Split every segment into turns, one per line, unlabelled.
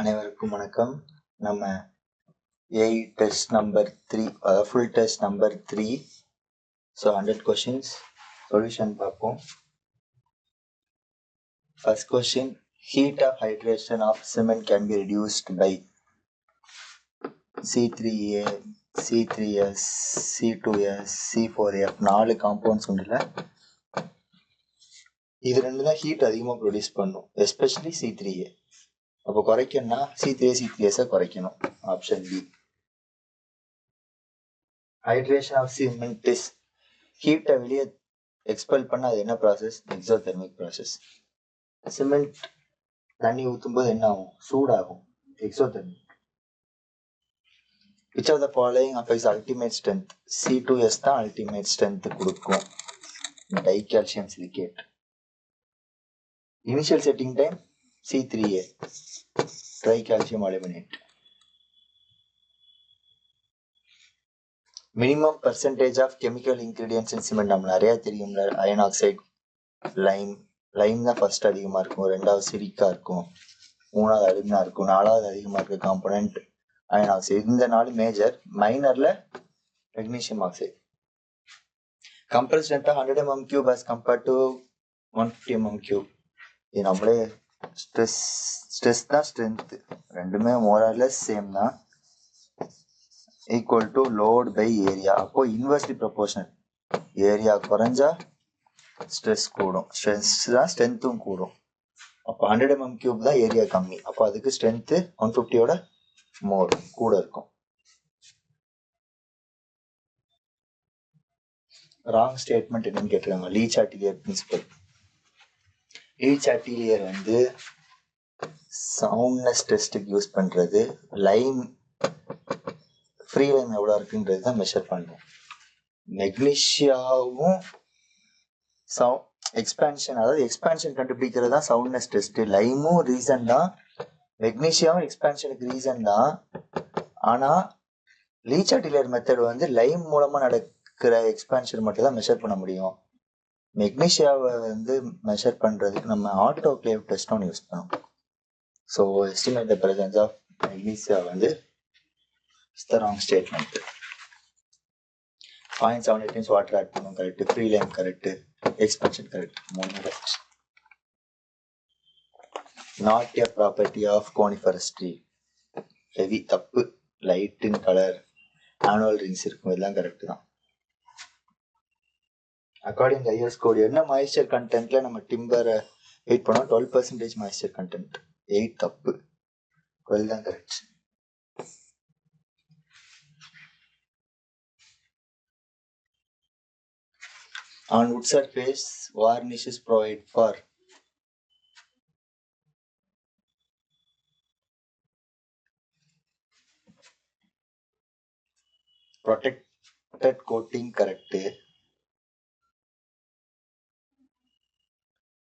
அனைவருக்கும் வணக்கம். நம்ம AI டெஸ்ட் நம்பர் 3, அதாவது full test number 3. So 100 questions solution பார்ப்போம். First question, heat of hydration of cement can be reduced by C3A, C3S, C2S, C4F 4 compounds உண்டுல. இது ரெண்டு தான் ஹீட் அதிகமாக ப்ரொடியூஸ் பண்ணும், எஸ்பெஷலி C3A. அப்போ குறைக்கணும்னா C3A, C3S குறைக்கணும். Option B. Hydration of cement is, ஹீட்டை வெளியே எக்ஸ்பெல் பண்ண அது என்ன ப்ராசஸ்? Exothermic process. சிமெண்ட் தண்ணி ஊற்றும் போது என்ன ஆகும்? சூடாகும். Exothermic. Which of the following affects ultimate strength? C2S தான் அல்டிமேட் ஸ்ட்ரென்த் கொடுக்கும். Dicalcium silicate. Initial setting time C3A, tricalcium aluminate. Minimum percentage of chemical ingredients in cement நம்ம நிறைய தெரியும்ல. அயன் ஆக்சைடு, லைம் தான் first அதிகமாக இருக்கும், ரெண்டாவது silica இருக்கும், மூணாவது அலுமினா இருக்கும், நாலாவது அதிகமாக இருக்க காம்பனண்ட் அயன் ஆக்சைடு. இந்த 4 மேஜர். மைனர்ல magnesium oxide. Compress strength 100 mm³ as compared to 150 mm³. இது நம்மளே ஸ்ட்ரெஸ் தான் ஸ்ட்ரென்த், ரெண்டுமே மோரலெஸ் சேம் தான். Equal to load by area. அப்போ இன்வெர்ஸ்லி ப்ரொபோர்ஷனல். ஏரியா குறைஞ்சா ஸ்ட்ரெஸ் கூடும், ஸ்ட்ரெஸ் தான் ஸ்ட்ரென்த்தும் கூடும். அப்போ 100 mm³ தான் ஏரியா கம்மி, அப்போ அதுக்கு ஸ்ட்ரென்த்து 150யோட மோர் கூட இருக்கும். ராங் ஸ்டேட்மெண்ட் என்னன்னு கேட்டிருக்காங்க. Le Chatelier principle. Le Chatelier வந்து சவுண்ட்னஸ் டெஸ்ட்டுக்கு யூஸ் பண்றது. லைம், ஃப்ரீ லைம் எவ்வளோ இருக்குன்றது தான் மெஷர் பண்ணுறோம். மெக்னீஷியாவும் எக்ஸ்பான்ஷன், அதாவது எக்ஸ்பான்ஷன் கண்டுபிடிக்கிறது தான் சவுண்ட்னஸ் டெஸ்ட். லைமும் ரீசன் தான், மெக்னீஷியாவும் எக்ஸ்பான்ஷனுக்கு ரீசன் தான். ஆனா லீச் அட்டிலியர் மெத்தட் வந்து லைம் மூலமா நடக்கிற எக்ஸ்பான்ஷன் மட்டும் தான் மெஷர் பண்ண முடியும். மெக்னீஷியாவை வந்து மெஷர் பண்றதுக்கு நம்ம ஆட்டோக்ளேவ் டெஸ்ட் ஒன்று யூஸ் பண்ணுவோம். So estimate the presence of magnesia வந்து is the wrong statement. 0.78 means water add பண்ணும், correct. Free lime correct, expansion correct, 3 correct. Not a property of coniferous tree. Heavy தப்பு. Light in colour, annual rings இருக்கும், இதெல்லாம் correct தான். According IS code, என்ன moisture கண்டென்ட்ல நம்ம டிம்பரை wait பண்ணோம்? 12% மாய்ஸ்சர் கண்டென்ட். 8 தப்பு, 12 தான் correct. On wood surface, varnish is provided for protected coating, correct.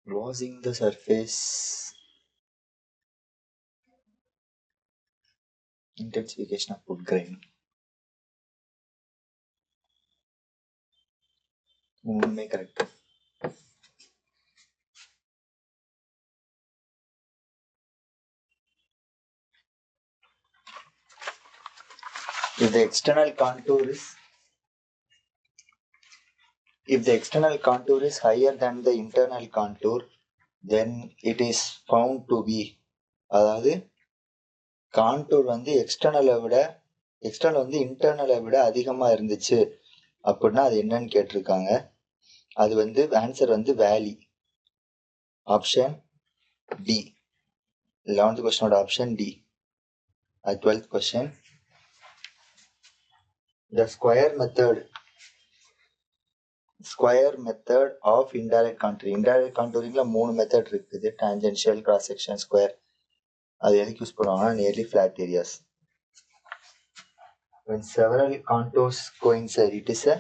Glossing the surface, intensification of wood grain. மூணுமே correct. If the external contour is higher than the internal contour, then it is found to be, அதாவது contour வந்து external வந்து இன்டர்னலை விட அதிகமா இருந்துச்சு அப்படின்னா அது என்னன்னு கேட்டிருக்காங்க. அது வந்து ஆன்சர் வந்து வேலி. Option D. 11th கொஸ்டினோட option D. 12th question, the square method of indirect contouring. Indirect contouringல 3 மெத்தட் இருக்குது. Tangential, cross section, square. அது எதுக்கு யூஸ் பண்ணுவாங்கன்னா nearly flat areas. When several contours coincide, it is a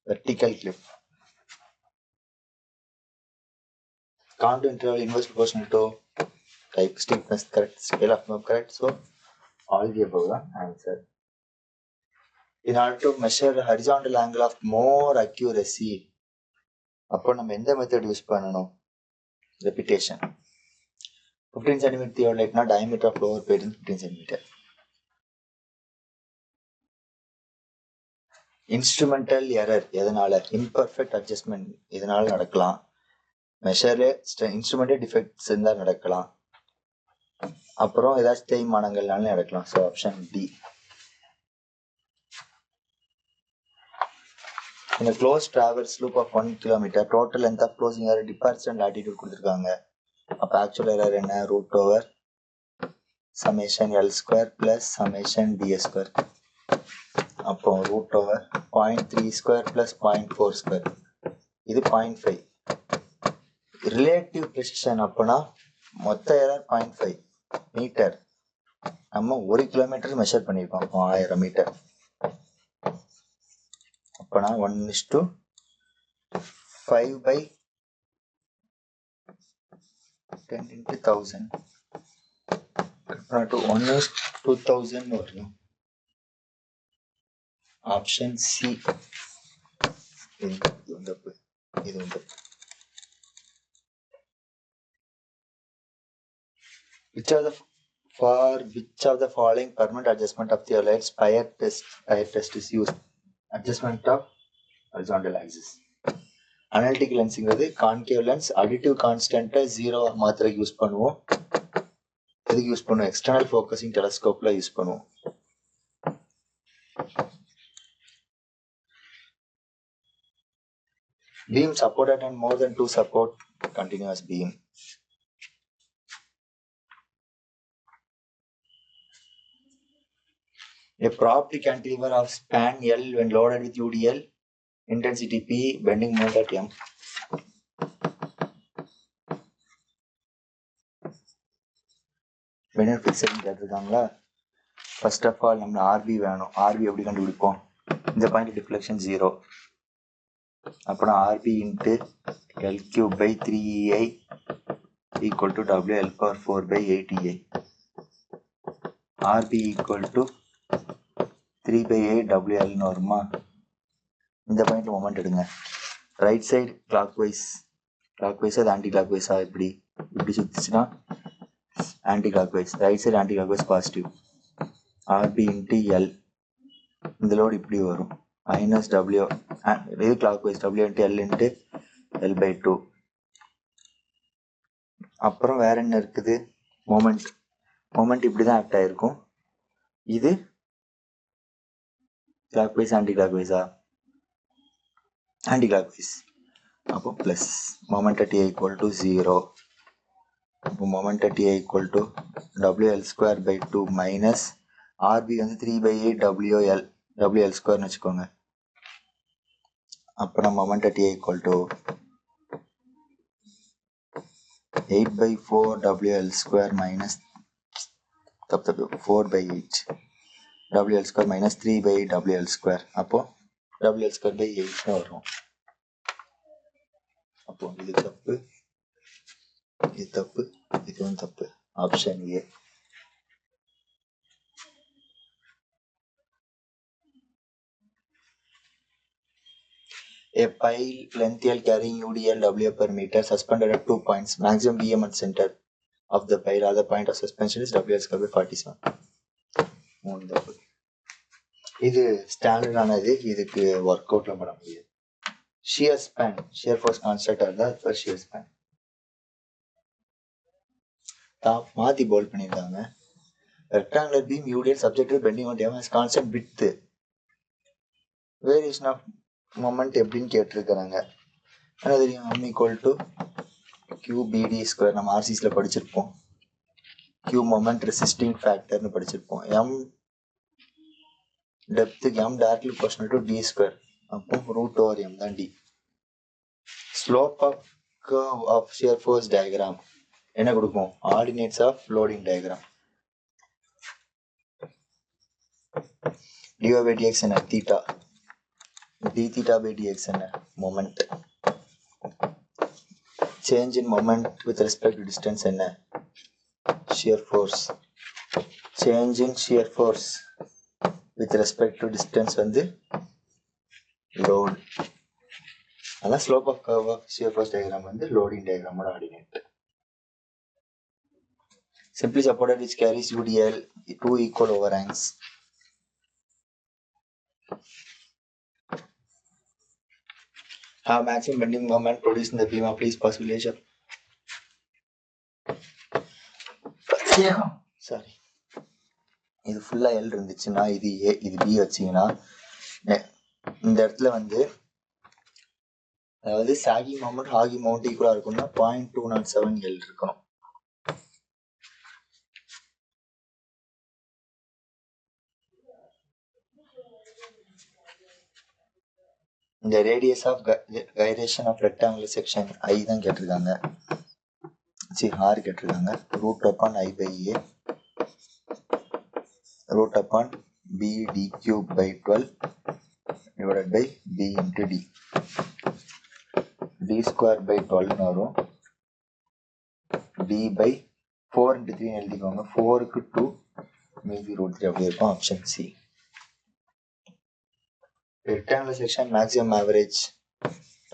vertical cliff. Contour interval inverse proportional to type steepness, correct. Scale of curve, correct. So all the above the answer. In order to measure the horizontal angle of more accuracy, அப்போ நம்ம எந்த method use பண்ணணும்? Repetition. 15 cm theodoliteனா diameter of lower plate 15 cm. Instrumental error எதனால? imperfect adjustment இதனால நடக்கலாம். Measure instrument defects இருந்தால் நடக்கலாம். அப்புறம் ஏதாச்சும் தேய்மானங்கள்னால நடக்கலாம். So option D. இந்த close traverse loop of 1 km total length of closing error departure and latitude கொடுத்துருக்காங்க. அப்போ ஆக்சுவல் எரர் என்ன? Root over summation L square plus summation DS square. அப்போ root over 0.3 square plus 0.4 square. இது 0.5. Relative precision அப்போனா மொத்த error 0.5 metre. நம்ம 1 kilometre measure பண்ணியிருக்கோம். அப்போ 1000 மீட்டர். அப்போனா 1:5/10 into 1000 to 1:2000 வரும். Option C. இது which of the following permanent adjustment of theodolites fire test is used? Adjustment of horizontal axis. Analytic lensங்கிறது concave lens. additive constant 0 மாத்திரக்கு யூஸ் பண்ணுவோம். எதுக்கு யூஸ் பண்ணுவோம்? external focusing telescopeல யூஸ் பண்ணுவோம். beam supported on more than 2 support continuous beam. A propped cantilever of span L when loaded with UDL, intensity P, bending moment at M. Bending fixing கேட்டிருக்காங்களா? First of all நம்ம RB வேணும். RB எப்படி கண்டுபிடிப்போம்? இந்த point deflection 0. அப்புறம் RB into L3/3EI equal to WL/4/8EI. RB equal to 3/8 WL வருமா? இந்த பாயிண்ட்ல moment எடுங்க. ரைட் சைடு கிளாக்வைஸ் அது ஆன்டி கிளாக்வைஸா? இப்படி சுத்துச்சுன்னா anti clockwise. Right side anti clockwise positive. RB into L. இந்த லோடு இப்படி வரும். மைனஸ் டபிள்யூ இது clockwise. W into L into L/2. அப்புறம் வேற என்ன இருக்குது? மொமெண்ட் இப்படி தான் ஆக்ட் ஆயிருக்கும். இது கிளாக்வைஸ் ஆன்டி கிளாக்வைஸா? Anti clockwise. அப்போ plus moment at A equal to 0. அப்போ moment at A equal to WL²/2 minus RB வந்து 3/8 WL² வச்சுக்கோங்க. அப்புறம் moment at A equal to 8/4 WL² minus 4/8 WL² minus 3/8 WL². அப்போ WL²/8 வரும். அப்போ இது தப்பு, இதுவும் தப்பு. Option A. A pile length L carrying UDL W per meter suspended at 2 points. Maximum VM at center of the pile or the point of suspension is WL²/47. இது ஸ்டாண்டர்டானது. இதுக்கு work அவுட்ல பண்ண முடியாது. Shear span, shear force constant இருந்தால் அது shear span. மாத்தி bold பண்ணியிருக்காங்க. Rectangular beam UDL subject to bending on M has constant width. Variation of moment எப்படின்னு கேட்டிருக்கிறாங்க. ஆனால் தெரியும் M equal to QBD². நம்ம RCSல படிச்சிருப்போம். Q மொமெண்ட் ரெசிஸ்டிங் ஃபேக்டர்னு படிச்சிருப்போம். M டெப்த்துக்கு M directly proportional to D². அப்போ ரூட் ஓவர் M தான் D. Slope of curve of shear force diagram என்ன கொடுக்கும்? Ordinates of loading diagram. dy/dx என்ன? தீட்டா. dθ/dx என்ன? Moment. Change in moment with respect to distance என்ன? Shear force. Change in shear force with respect to distance வந்து load. அதான் slope of curve of shear force diagram வந்து loading டயக்ராமோட ordinate. Simply supported which carries UDL, 2 equal overhangs. Have maximum bending moment produced in the beam of least possibility. Sorry. இது ஃபுல்லா L இருந்துச்சுன்னா இது A இது B வச்சீங்கன்னா இந்த இடத்துல வந்து அதாவது சாகிங் மொமெண்ட் ஹாகிங் மொமெண்ட் ஈக்குவலா இருக்கும்னா 0.207 L இருக்கணும். இந்த radius of gyration of rectangular section I தான் கேட்டிருக்காங்க. R கேட்டிருக்காங்க. Root upon I by A root upon B d cube by 12 divided by B into D. D square by 12 வரும். D by 4 into 3 எழுதிக்கோங்க. 4க்கு 2 மீதி root 3 அப்படி இருக்கும். Option C. Rectangular section maximum average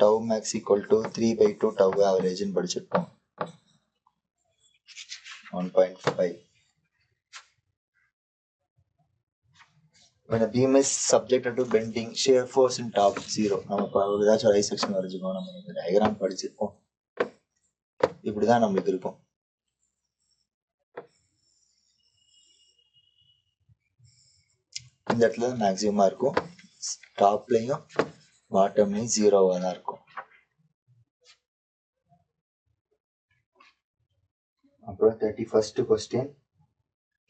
tau max equal to 3 by 2 tau average ன்னு படிச்சிருப்போம். 1.5. When a beam is subjected to bending, shear force in top 0. நம்ம ஏதாச்சும் ஒரு I section வரைஞ்சுக்கோம். நம்ம இந்த டயக்ராம் படிச்சிருப்போம். இப்படிதான் நம்மளுக்கு இருக்கும். இந்த இடத்துல மேக்ஸிமமா இருக்கும். டாப்லையும் பாட்டம்லையும் 0வா தான் இருக்கும். அப்புறம் 31st question.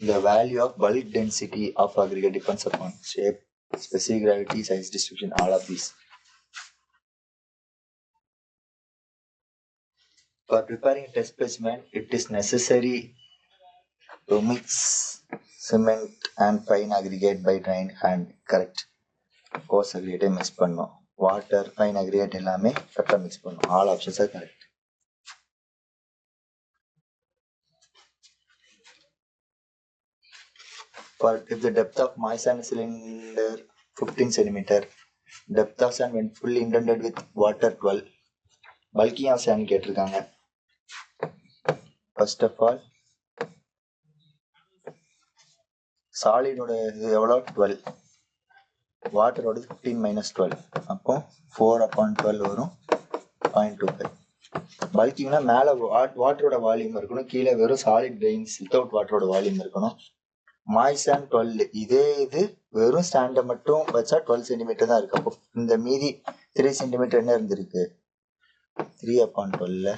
The value of bulk density of aggregate depends upon shape, specific gravity, size distribution, all of these. For preparing a test specimen, it is necessary to mix cement and fine aggregate by drying hand. Correct. Coarse aggregate mix பண்ணோம். Water, fine aggregate எல்லாமே கரெக்டாக mix பண்ணோம். All options are correct. For if the depth of my sand cylinder 15 cm, depth of sand when fully indented with water 12. Bulking of sand கேட்டிருக்காங்க. First of all, solid ஓட இது எவ்வளோ 12, water ஓட 15 minus 12, அப்போ 4/12 வரும் 0.25. பல்கிங்னா மேலே வாட்டரோட வால்யூம் இருக்கணும், கீழே வெறும் சாலிட் கிரெயின்ஸ் வித்தவுட் வாட்டரோட வால்யூம் இருக்கணும். மாய் சாண்ட் 12, இதே இது வெறும் ஸ்டாண்டை மட்டும் வச்சா 12 சென்டிமீட்டர் தான் இருக்கு. அப்போ இந்த மீதி 3 சென்டிமீட்டர் என்ன இருந்திருக்கு, 3/12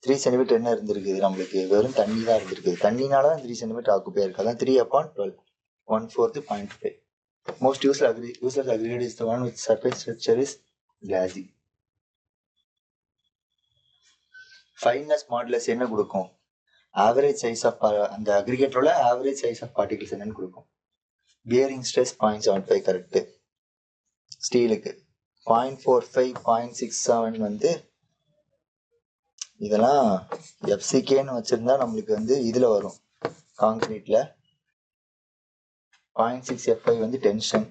3 சென்டிமீட்டர் என்ன இருந்திருக்கு, நம்மளுக்கு வெறும் தண்ணி தான் இருந்திருக்கு. தண்ணினால தான் 3 சென்டிமீட்டர் ஆக்குப்பே இருக்கு. அதான் 3/12, 1/4 0.5. Most useless aggregate is the one with surface structure is glassy. Fineness modulus என்ன கொடுக்கும், ஆவரேஜ் சைஸ் ஆஃப் அந்த அக்ரிகேட்டோட ஆவரேஜ் சைஸ் ஆஃப் பார்ட்டிகல்ஸ் என்னன்னு கொடுக்கும். Bearing stress 0.75 correct. ஸ்டீலுக்கு 0.45 0.67 வந்து இதெல்லாம் எஃப்சிகேன்னு வச்சிருந்தா நம்மளுக்கு வந்து இதுல வரும். கான்கிரீட்ல 0.6 F5 வந்து tension.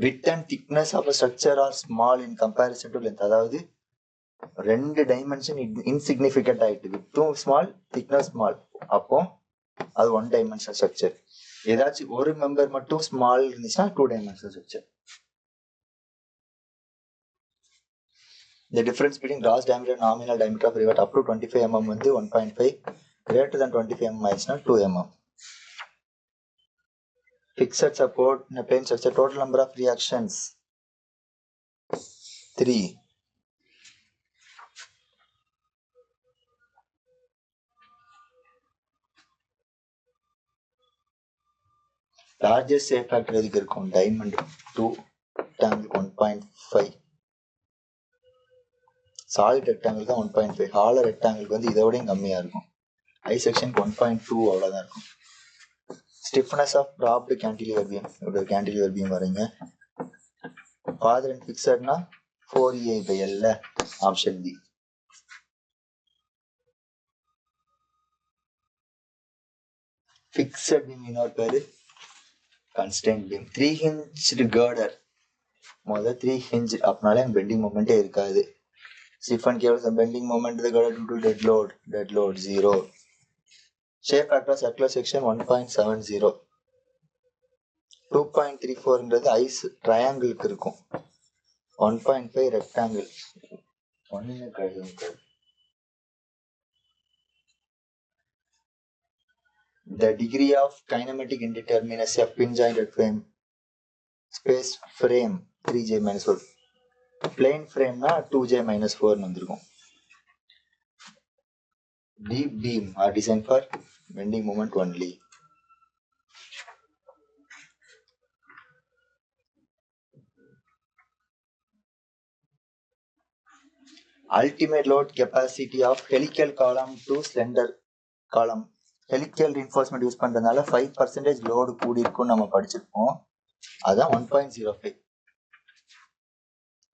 width and thickness of a structure are small in comparison to length. அதாவது ரெண்டு டைமென்ஷன் இன்சிக்னிஃபிகண்ட் ஆயிட்டு, வித்தும் ஸ்மால் திக்னஸ் ஸ்மால், அப்போ அது 1 dimensional ஸ்ட்ரக்சர். ஏதாச்சும் ஒரு மெம்பர் மட்டும் ஸ்மால் இருந்துச்சுன்னா 2 dimensional structure. The difference between gross diameter and nominal diameter of rivet up to 25 mm வந்து 1.5, greater than 25 mm ஆயிடுச்சுன்னா 2 mm. Fixed support in a plane structure, total number of reactions 3. Largest shape factor எதுக்கு இருக்கும், diamond 2, rectangle 1.5, solid rectangle தான் 1.5, hollow ரெக்டாங்கிளுக்கு வந்து இதை விட கம்மியா இருக்கும். ஐ செக்ஷனுக்கு 1.2 அவ்வளவுதான் இருக்கும். Stiffness of propped cantilever beam, cantilever beam வரீங்க. Father and fixedனா 4EI by L, option B. Fixed beam இன்னொரு பேரு constraint beam. 3 hinged girder, முதல்ல 3 hinge அப்படினாலே பெண்டிங் மொமெண்டே இருக்காது. Siphon cables, the bending moment is equal to dead load 0. Shape factor circular section 1.70. 2.34ன்றது ice ட்ரையாங்கிளுக்கு இருக்கும். 1.5 rectangle. The degree of kinematic indeterminacy of pin jointed frame space frame 3j minus 4. Plane frame na 2j minus 4 வந்திருக்கும். Deep beam are designed for bending moment only. Ultimate load capacity of helical column to slender column. Helical reinforcement use பண்றதுனால 5% load கூடி இருக்கும் நம்ம படிச்சிருப்போம். அதான் 1.05.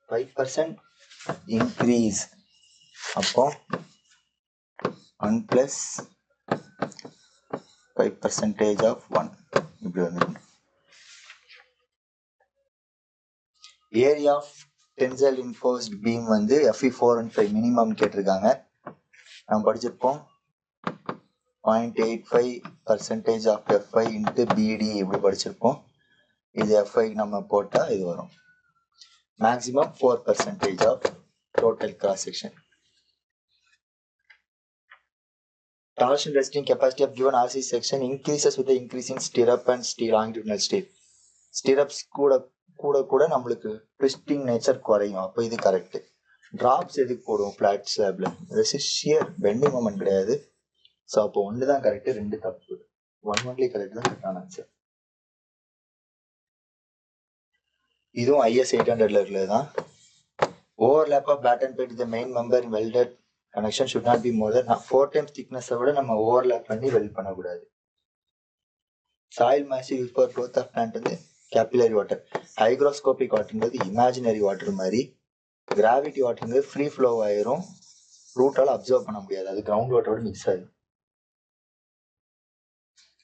5% increase. அப்போ 1 plus 5% of 1 இப்படி வந்துடும். Area of tensile reinforced beam வந்து FE 4 and 5 மினிமம் கேட்டிருக்காங்க. நம்ம படிச்சிருப்போம் 0.85% of FI into BD இப்படி படிச்சிருப்போம். இது FI நம்ம போட்டா இது வரும். Maximum 4% of total cross section. Torsion resisting capacity of given RC section increases with the increasing stirrup and longitudinal stirrup. Stirrups கூட நம்மளுக்கு ட்விஸ்டிங் நேச்சர் குறையும். அப்போ இது கரெக்ட். டிராப்ஸ் எதுக்கு போடுவோம் ஃபிளாட் ஸ்லாப்ல? ரெசிஸ்டியர் பெண்டிங் மொமெண்ட் கிடையாது. ஸோ அப்போ ஒன்று தான் கரெக்ட், 2 தப்பு. 1 ஒன்லி கரெக்ட் தான் கரெக்டான ஆன்சர். இதுவும் IS 800ல இருக்கிறது தான். Overlap of batten plate with the main member in welded connection should not be more than 4 times thickness விட நம்ம ஓவர்லேப் பண்ணி வெல்ட் பண்ணக்கூடாது. Soil moisture use for growth of plant வந்து கேபிலரி வாட்டர். ஹைக்ரோஸ்கோபிக் வாட்டர்ன்றது imaginary water மாதிரி. Gravity வாட்டர்ன்றது free flow ஆயிரும், ரூட்டால அப்சர்வ் பண்ண முடியாது, அது கிரவுண்ட் வாட்டரோட மிக்ஸ் ஆகும்.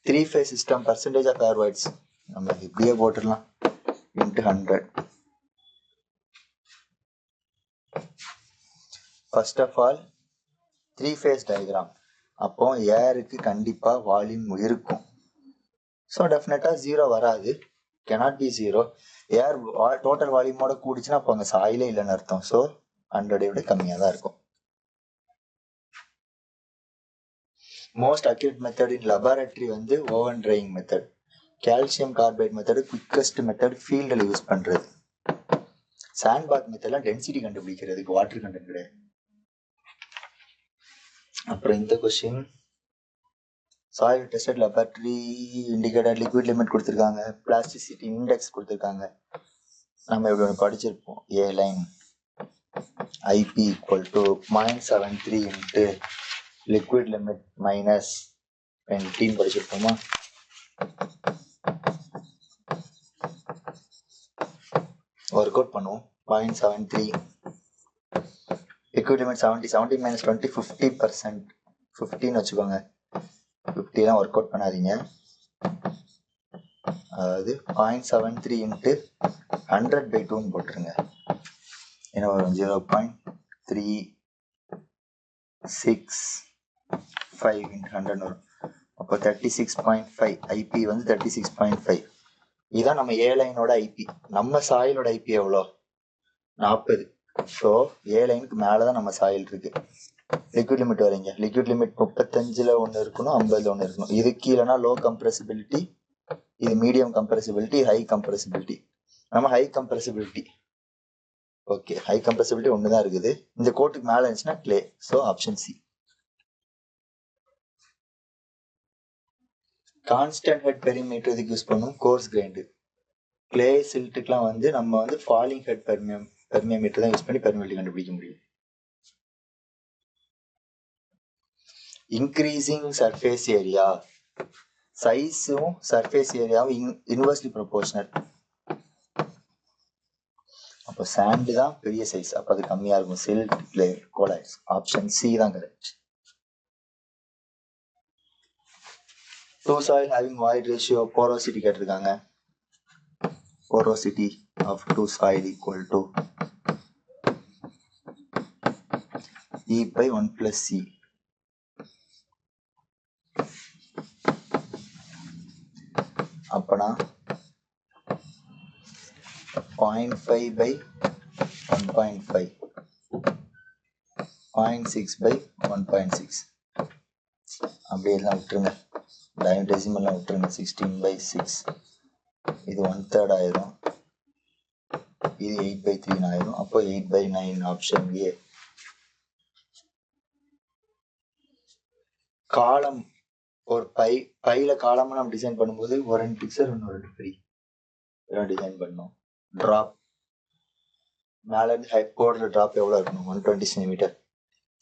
3 phase system percentage of air voids நம்ம இப்படியே போட்டுடலாம் into 100. First of all 3 phase diagram. அப்போ ஏருக்கு கண்டிப்பா வால்யூம் இருக்கும். ஸோ டெஃபினட்டா 0 வராது, cannot be 0. ஏர் டோட்டல் வால்யூமோட கூடிச்சுன்னா அப்போ அங்கே சாயிலே இல்லைன்னு அர்த்தம். ஸோ 100 விட கம்மியாக தான் இருக்கும். Most accurate method in laboratory வந்து oven drying method. Calcium carbide method quickest method ஃபீல்டில் யூஸ் பண்ணுறது. சாண்ட் பாத் மெத்தட்லாம் டென்சிட்டி கண்டுபிடிக்கிறதுக்கு, வாட்டர் கண்டென்ட் கிடையாது. அப்புறம் இந்த question soil tested laboratory indicator liquid limit கொடுத்துருக்காங்க, பிளாஸ்டிசிட்டி இண்டெக்ஸ் கொடுத்துருக்காங்க. நம்ம இப்படி ஒன்று படிச்சிருப்போம், A line IP equal to 0.73 into liquid limit minus 20 படிச்சிருப்போமா? ஒர்க் அவுட் பண்ணுவோம். 0.73 லிக்விட் லிமிட் 70 minus 20 50%. 15 வச்சுக்கோங்க, 50 தான் ஒர்க் அவுட் பண்ணாதீங்க. அதாவது 0.73 இன்ட்டு 100/2 போட்டுருங்க. என்ன வரும்? 0.365 இன்ட்டு 100 வரும். அப்போ 36.5. IP வந்து 36.5. இதுதான் நம்ம ஏ லைனோட IP. நம்ம சாயிலோட IP எவ்வளோ? 40. ஸோ ஏ லைனுக்கு மேலே தான் நம்ம சாயில் இருக்கு. லிக்விட் லிமிட் வரீங்க, லிக்விட் லிமிட் 35ல் ஒன்று இருக்கணும், 50ல் ஒன்று இருக்கணும். இது கீழேனா லோ கம்ப்ரெசிபிலிட்டி, இது மீடியம் கம்ப்ரெசிபிலிட்டி, ஹை கம்ப்ரெசிபிலிட்டி. நம்ம high compressibility. Okay, high compressibility ஒன்று தான் இருக்குது. இந்த கோட்டுக்கு மேலே இருந்துச்சுன்னா clay. So option C. Constant head perimeter இதுக்கு யூஸ் பண்ணும் கோர்ஸ் கிரைண்டு. கிளே சில்ட்டுக்கெலாம் வந்து நம்ம வந்து ஃபாலிங் ஹெட் பெர்மியோமீட்டர் தான் யூஸ் பண்ணி பெர்மியபிலிட்டி கண்டுபிடிக்க முடியும். இன்க்ரீசிங் சர்ஃபேஸ் ஏரியா, சைஸும் சர்ஃபேஸ் ஏரியாவும் இன்வெர்ஸ்லி ப்ரொபோர்ஷனல். அப்போ சாண்டு தான் பெரிய சைஸ், அப்போ அது கம்மியாக இருக்கும். Silt, clay, colloids. Option C தான் correct. Two soil having void ratio porosity கேட்டிருக்காங்க. porosity of two soil equal to E by 1 plus C. அப்பனா 0.5 by 1.5, 0.6 by 1.6. அப்படியே எல்லாம் விட்டுருங்க, டெசிமல்லாம் விட்டுருங்க. 16 by 6 இது 1/3 ஆயிரும், இது 8 by 3 ஆயிரும். அப்போ 8 by 9 ஆப்ஷன் ஏ. காலம் ஒரு பையில காலமா நம்ம டிசைன் பண்ணும்போது ஒரு 2 பிக்சர் ஒன்று 2 ஃப்ரீ டிசைன் பண்ணோம். டிராப் மேல இருந்து ஹைட் போடுற டிராப் எவ்வளவு இருக்கணும்? 120 centimetre.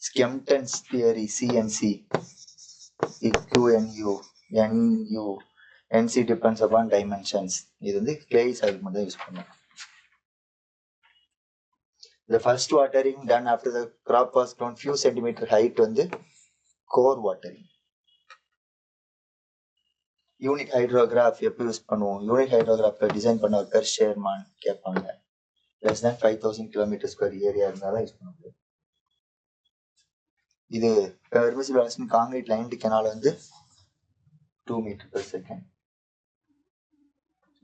Skempton's theory CNC QNU NU NC depends upon dimensions. இது வந்து clay soil மட்டும் யூஸ் பண்ணுவோம். The first watering done after the crop was grown few centimeter height வந்து core watering. யூனிட் ஹைட்ரோகிராஃப் எப்போ யூஸ் பண்ணுவோம்? யூனிட் ஹைட்ரோகிராஃப் டிசைன் பண்ண ஒரு பேர் ஷேர்மான் கேட்பாங்க. less than 5000 kilometers per area இருந்தாதான் யூஸ் பண்ண முடியும். இது permissible velocity concrete line canal வந்து 2 metre per second.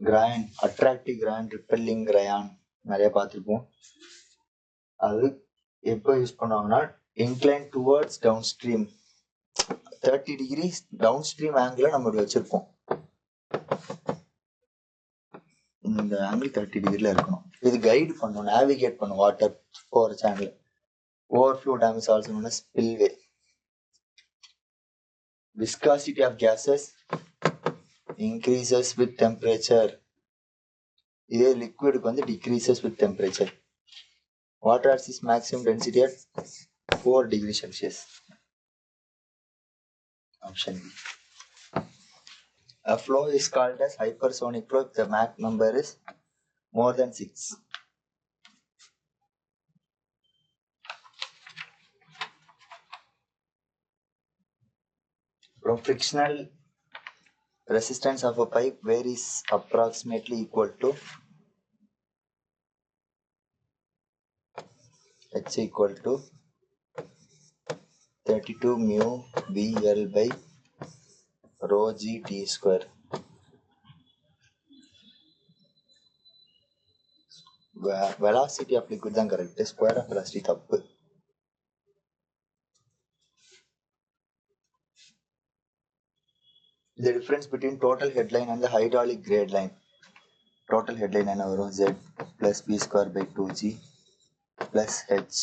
Groyne attractive groyne repelling groyne நிறைய பார்த்துருப்போம். அது எப்போ யூஸ் பண்ணுவாங்கன்னா incline towards down stream 30 degree down stream angle நம்ம வச்சிருப்போம். இந்த ஆங்கிள் 30 டிகிரில இருக்கணும். இது கைடு பண்ணும், நேவிகேட் பண்ணும் வாட்டர் போற channel. Overflow dam is also known as spillway. Viscosity of gases increases with temperature. இதே லிக்விடுக்கு வந்து decreases with temperature. Water has its maximum density at 4 degrees Celsius. Option B. A flow is called as hypersonic flow if the Mach number is more than 6. From frictional resistance of a pipe varies approximately equal to H equal to 32 mu BL by rho G T square. Velocity of liquid தான் correct, square of velocity தப்பு. The difference between total headline and the hydraulic grade line. Total headline என்ன வரும்? Z plus B square by 2G plus H.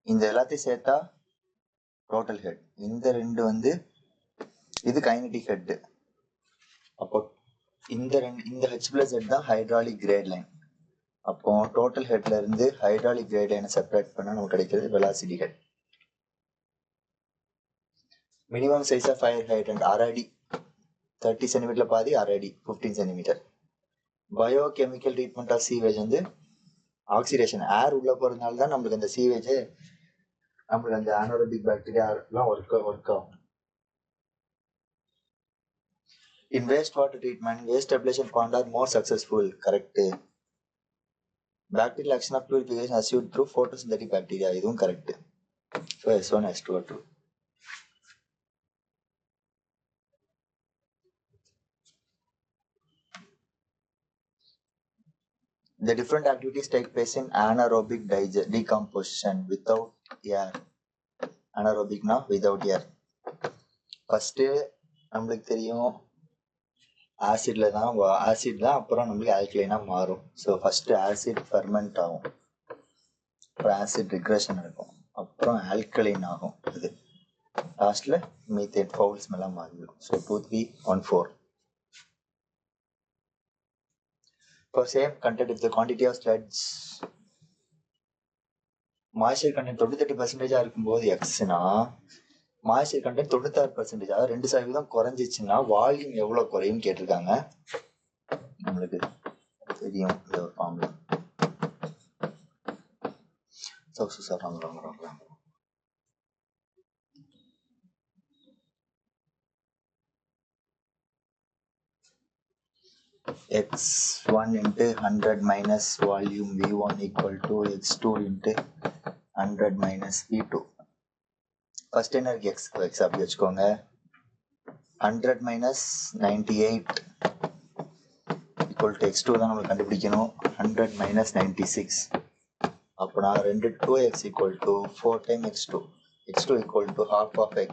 இந்த எல்லாத்தையும் சேர்த்தா total head. இந்த ரெண்டு வந்து இது கைனடிக் ஹெட். அப்போ இந்த H plus Z தான் ஹைட்ராலிக் கிரேட் லைன். அப்போ டோட்டல் ஹெட்ல இருந்து ஹைட்ராலிக் கிரேட் லைனை செப்பரேட் பண்ணா நமக்கு கிடைக்கிறது velocity head. Minimum size of fire hydrant 6 அடி 30 சென்டிமீட்டர்ல பாதி, 6 அடி 15 centimetre. Bio chemical treatment of sewage வந்து ஆக்சிடேஷன், ஏர் உள்ள போறதுனால தான் நம்மளுக்கு அந்த சீவேஜ், நம்மளுக்கு அந்த அனரோபிக் பாக்டீரியா எல்லாம் ஒர்க் ஆகும். In waste water treatment waste ablation pond are more successful. Correct. Bacterial action of purification achieved through photosynthetic bacteria. இதுவும் correct. So S1 S2 are true. The different activities take place in anaerobic decomposition without air. Anaerobic na without air. First நம்மளுக்கு தெரியும் acid தான் அப்புறம் நம்மளுக்கு ஆல்கலைனா மாறும். So first acid ferment ஆகும், அப்புறம் acid regression இருக்கும், அப்புறம் ஆல்கலைன் ஆகும். இது லாஸ்ட்ல மீத்தேன் ஃபவுல் ஸ்மெல்லாம் மாறிடும். So 2 3 1 4. For same content, if the quantity of sludge moisture content 98% இருக்கும்போது எக்ஸ்னா மாய்ஸ்சர் கண்டென்ட் 96%, அதாவது 2% குறைஞ்சிச்சுன்னா வால்யூம் எவ்வளவு குறையும் கேட்டிருக்காங்க. நம்மளுக்கு தெரியும் இந்த ஒரு formula. x1 into 100 minus volume v1 equal to x2 into 100 minus V2. First என்ன இருக்கு x அப்படி வச்சுக்கோங்க. 100 minus 98 equal to x2 தான் நம்ம கண்டுபிடிக்கணும். 100 minus 96 அப்பனா 2x equal to 4 times x2. x2 equal to half of x.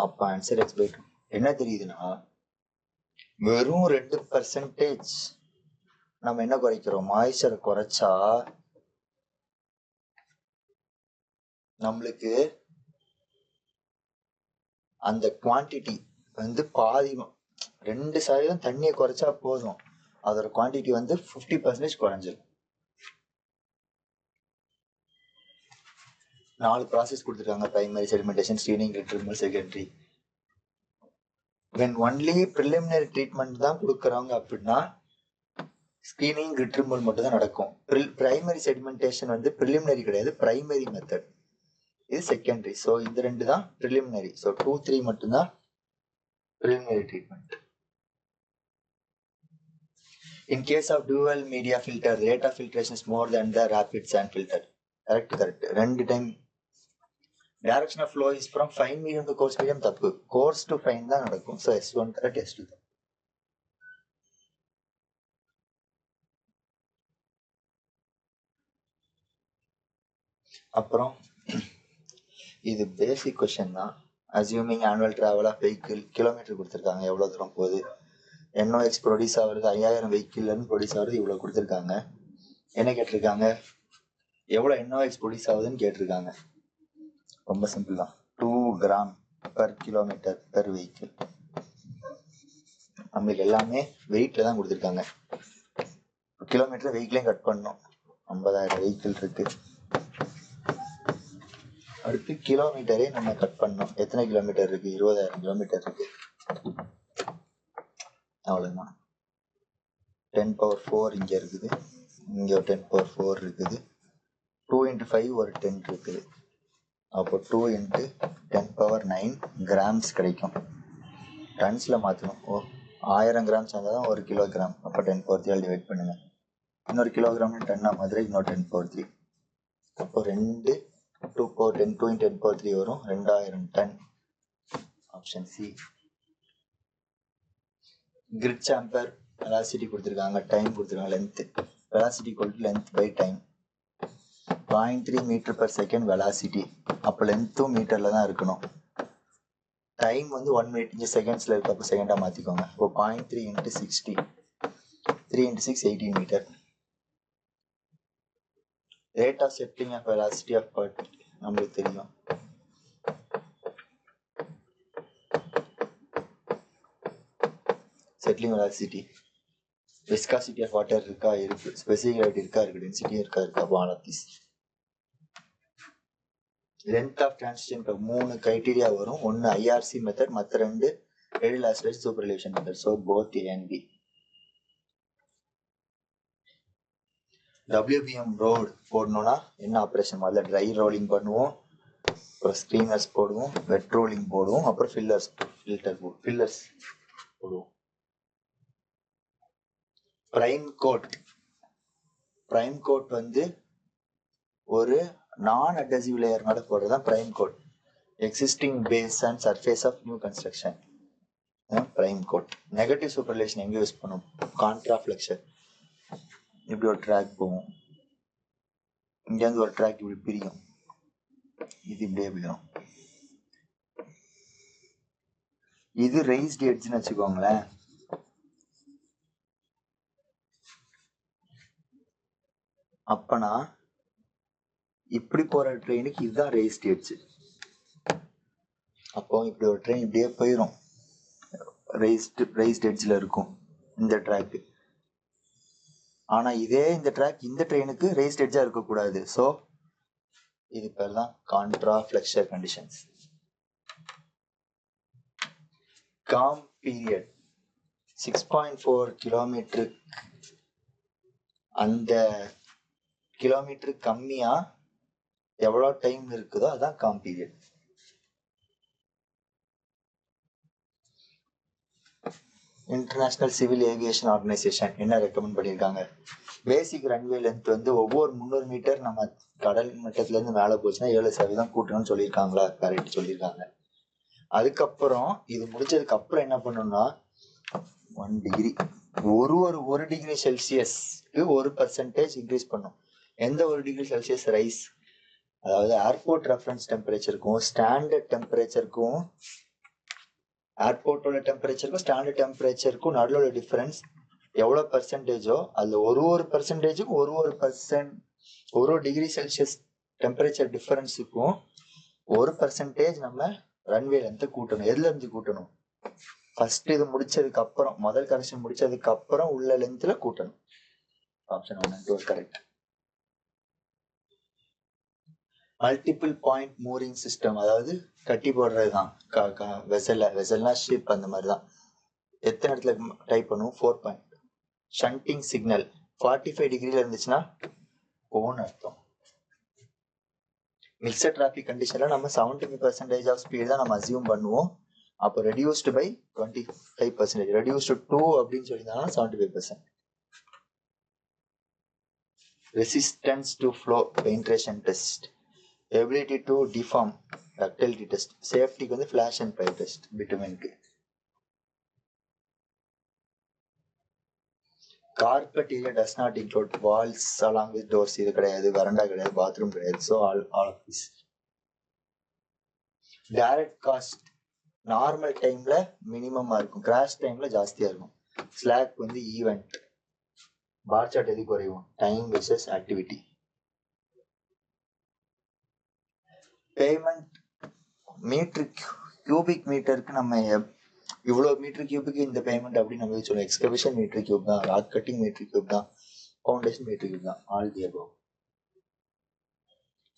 அப்ப ஆன்சர் x by 2. என்ன தெரியுதுன்னா வெறும் 2% நம்ம என்ன குறைக்கிறோம், மாய்ச்சரை குறைச்சா நம்மளுக்கு அந்த குவான்டிட்டி வந்து பாதி, 2% தண்ணியை குறைச்சா போதும், அதோட குவான்டிட்டி வந்து 50% குறைஞ்சிடும். 4 ப்ராசஸ் கொடுத்துருக்காங்க. பிரைமரி, செடிமெண்டேஷன், ஸ்டீனிங், retrieval, secondary. when only preliminary treatment தான் கொடுக்குறாங்க அப்படின்னா ஸ்கிரீனிங், ரிட்ரீவல் மட்டும் தான் நடக்கும். பிரைமரி செடிமெண்டேஷன் வந்து preliminary கிடையாது, பிரைமரி மெத்தட். இது செகண்டரி. ஸோ இந்த 2 தான் preliminary. ஸோ 2, 3 மட்டும்தான் preliminary treatment. In case of dual media filter, the rate of filtration is more than the rapid sand filter. Correct. 2 time direction of flow is from fine medium to coarse medium. தப்பு, coarse to fine தான் நடக்கும். So S1 correct, S2 தான். அப்புறம் இது basic question தான். Assuming annual travel of vehicle, kilometre கொடுத்துருக்காங்க, எவ்வளோ தூரம் போகுது. NOx ப்ரொடியூஸ் ஆகுறது 5000 வெஹிக்கிள்னு ப்ரொடியூஸ் ஆகுறது இவ்வளோ கொடுத்துருக்காங்க. என்ன கேட்டிருக்காங்க, எவ்வளோ NOx ப்ரொடியூஸ் ஆகுதுன்னு கேட்டிருக்காங்க. ரொம்ப சிம்பிள் தான், 2 gram per kilometre per vehicle. நம்மளுக்கு எல்லாமே வெயிட்ல தான் கொடுத்துருக்காங்க. கிலோமீட்டர் வெஹிக்கிளையும் கட் பண்ணணும். 50000 வெஹிக்கிள் இருக்கு. அடுத்து கிலோமீட்டரே நம்ம கட் பண்ணோம். எத்தனை கிலோமீட்டர் இருக்கு, 20000 கிலோமீட்டர் இருக்கு. அவ்வளவுதான். 10⁴ இங்க இருக்குது, இங்க ஒரு 10⁴ இருக்குது. 2 × 5 ஒரு 10 இருக்குது. அப்போ 2 × 10⁹ கிராம்ஸ் கிடைக்கும். டன்ஸ்ல மாற்றணும். 1000 கிராம்ஸ் வந்தால் தான் 1 கிலோகிராம். அப்போ 10⁴ டிவைட் பண்ணுங்க. இன்னொரு கிலோகிராம் டன்னா மாதிரி இன்னொரு 10⁴. அப்போ 2 2 × 10⁴ வரும், 2000 ton. Option C. Grit chamber velocity கொடுத்துருக்காங்க, டைம் கொடுத்துருக்காங்க, length. Velocity = length by time. 0.3 metre per second velocity. அப்போ லென்த்தும் மீட்டர்ல தான் இருக்கணும். டைம் வந்து 1 மினிட், இங்கே செகண்ட்ஸ்ல இருக்கு, அப்போ செகண்டா மாத்திக்கோங்க. இப்போ 0.3 × 60, 3 × 6 18 metre. Rate of settling of velocity of particle நம்மளுக்கு தெரியும். Settling velocity, viscosity of water இருக்கா, இருக்கு. ஸ்பெசிபிக் கிராவிட்டி இருக்கா, இருக்கு. டென்சிட்டி இருக்கா, all of this. Length of transition 3 criteria வரும். ஒன்னு IRC மெத்தட், மற்ற 2 radial acceleration super elevation method. So both A and B. WBM road போடணும்னா என்ன ஆப்ரேஷன், முதல்ல ட்ரை ரோலிங் பண்ணுவோம், அப்புறம் ஸ்க்ரீனர்ஸ் போடுவோம், வெட் ரோலிங் போடுவோம், அப்புறம் ஃபில்லர்ஸ் போடுவோம். பிரைம் கோட் வந்து ஒரு நான் அட்ஹெசிவ் லேயர் மேல போடுறதுதான் prime coat. Existing base and surface of new construction prime coat. Negative superelevation எங்க யூஸ் பண்ணும், கான்ட்ரா ஃபிளெக்சர். இப்படி ஒரு ட்ராக் போகும், இங்க இருந்து ஒரு ட்ராக் இப்படி பிரியும், இது இப்படியே போயிடும். இது ரைஸ்டு எட்ஜ்னு வச்சுக்கோங்களேன். அப்பனா இப்படி போற ட்ரெயினுக்கு இதுதான் ரைஸ்டு எட்ஜ். அப்போ இப்படி ஒரு ட்ரெயின் இப்படியே போயிடும், ரைஸ்டு எட்ஜ்ல இருக்கும் இந்த ட்ராக். ஆனா இதே இந்த ட்ராக் இந்த ட்ரெயினுக்கு ரைஸ்டு எட்ஜா இருக்கக்கூடாது. ஸோ இது பேர் தான் contra flexure conditions. Calm period 6.4 kilometre, அந்த கிலோமீட்டர் கம்மியா எவ்வளோ டைம் இருக்குதோ அதான் calm period. International civil aviation organisation என்ன ரெக்கமெண்ட் பண்ணியிருக்காங்க, பேசிக் ரன்வே லென்த் வந்து ஒவ்வொரு 300 மீட்டர் நம்ம கடல் மட்டத்துல இருந்து மேல போச்சுன்னா 7% கூட்டணும்னு சொல்லியிருக்காங்களா? கரெக்ட் சொல்லியிருக்காங்க. அதுக்கப்புறம் இது முடிச்சதுக்கு அப்புறம் என்ன பண்ணணும்னா 1 டிகிரி ஒரு டிகிரி செல்சியஸ்க்கு 1% இன்க்ரீஸ் பண்ணும். எந்த 1 டிகிரி செல்சியஸ் ரைஸ்? அதாவது ஏர்போர்ட் ரெஃபரன்ஸ் டெம்பரேச்சருக்கும் ஸ்டாண்டர்ட் டெம்பரேச்சருக்கும் ஏர்போர்ட்டோட டெம்பரேச்சருக்கும் ஸ்டாண்டர்ட் டெம்பரேச்சருக்கும் நடுவில் உள்ள டிஃபரன்ஸ் எவ்வளோ பர்சன்டேஜோ அதில் ஒரு பர்சன்டேஜுக்கும் ஒரு டிகிரி செல்சியஸ் டெம்பரேச்சர் டிஃபரன்ஸுக்கும் 1% நம்ம ரன்வே லென்த்தை கூட்டணும். எதுல இருந்து கூட்டணும்? ஃபர்ஸ்ட் இது முடிச்சதுக்கு அப்புறம், முதல் கரெக்ஷன் முடிச்சதுக்கு அப்புறம் உள்ள லென்த்ல கூட்டணும். Option 1 and 2 correct. Multiple point mooring system, அதாவது கட்டி போடுறதுதான். வெசல்னா ஷிப் அந்த மாதிரி தான். எத்தனை இடத்துல டைப் பண்ணுவோம்? 4 பாயிண்ட். ஷண்டிங் சிக்னல் 45 டிகிரில இருந்துச்சுன்னா போன்னு அர்த்தம். மிக்சட் டிராபிக் கண்டிஷன்ல நம்ம 75% ஆஃப் ஸ்பீட் தான் நம்ம அசியூம் பண்ணுவோம். அப்போ ரெடியூஸ்டு பை 25%, ரெடியூஸ்டு 2 அப்படின்னு சொல்லியிருந்தாங்கன்னா 75%. Resistance to flow penetration test, ability to deform ductility test, சேஃப்டிக்கு வந்து ஃபிளாஷ் அண்ட் பைப் டெஸ்ட் பிட்டுமென்க்கு. Carpet area does not include walls along with doors. இது கிடையாது, வரண்டா கிடையாது, பாத்ரூம் கிடையாது. So all of this. Direct cost normal டைம்ல மினிமமா இருக்கும், கிராஷ் டைம்ல ஜாஸ்தியா இருக்கும். ஸ்லாக் வந்து ஈவெண்ட். பார் சார்ட் எது குறையும்? Time versus activity. Payment metre cubic மீட்டருக்கு நம்ம இவ்வளவு மீட்டர் கியூபுக்கு இந்த பேமெண்ட் அப்படின்னு நம்ம சொல்லுவோம். எக்ஸ்கவேஷன் மீட்டர் கியூப் தான், ராக் கட்டிங் மீட்டர் கியூப் தான், ஃபவுண்டேஷன் மீட்டர் கியூப் தான். All the above.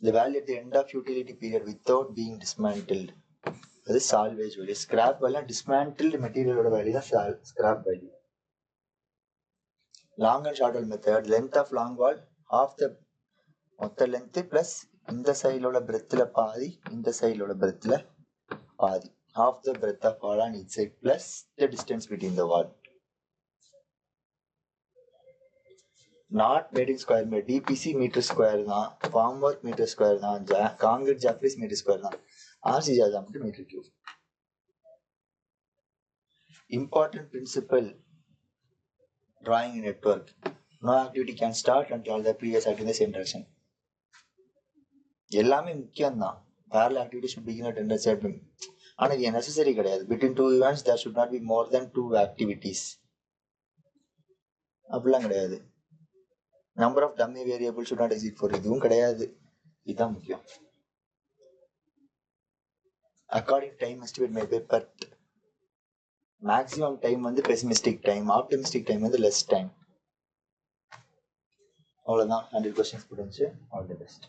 The value at the end of utility period without being dismantled, அது salvage value. Scrap value dismantled மெட்டீரியலோட value தான் scrap value. Long and short wall method, length of long wall of the மொத்த length plus இந்த சைடில் உள்ள பிரெத்தில் பாதி, இந்த சைடில் உள்ள பிரெத்தில் பாதி. half the breadth of wall on each side plus the distance between the wall. Not made in square meter, DPC meter square தான், formwork meter square தான், concrete Japanese meter square தான், RC diameter meter cube. Important principle drawing a network. No activity can start until all the previous activity in the same direction. எல்லாமே முக்கியம் தான். Parallel activity should begin at intercept. ஆனால் இது necessary கிடையாது. Between two events there should not be more than 2 activities. அப்படிலாம் கிடையாது. Number of dummy variable should not exceed 4. இதுவும் கிடையாது. இதுதான் முக்கியம். According time estimate may by PERT. Maximum time வந்து பெசிமிஸ்டிக் டைம், ஆப்டிமிஸ்டிக் டைம் வந்து லெஸ் டைம். அவ்வளோதான். 100 questions புரிஞ்சு. All the best.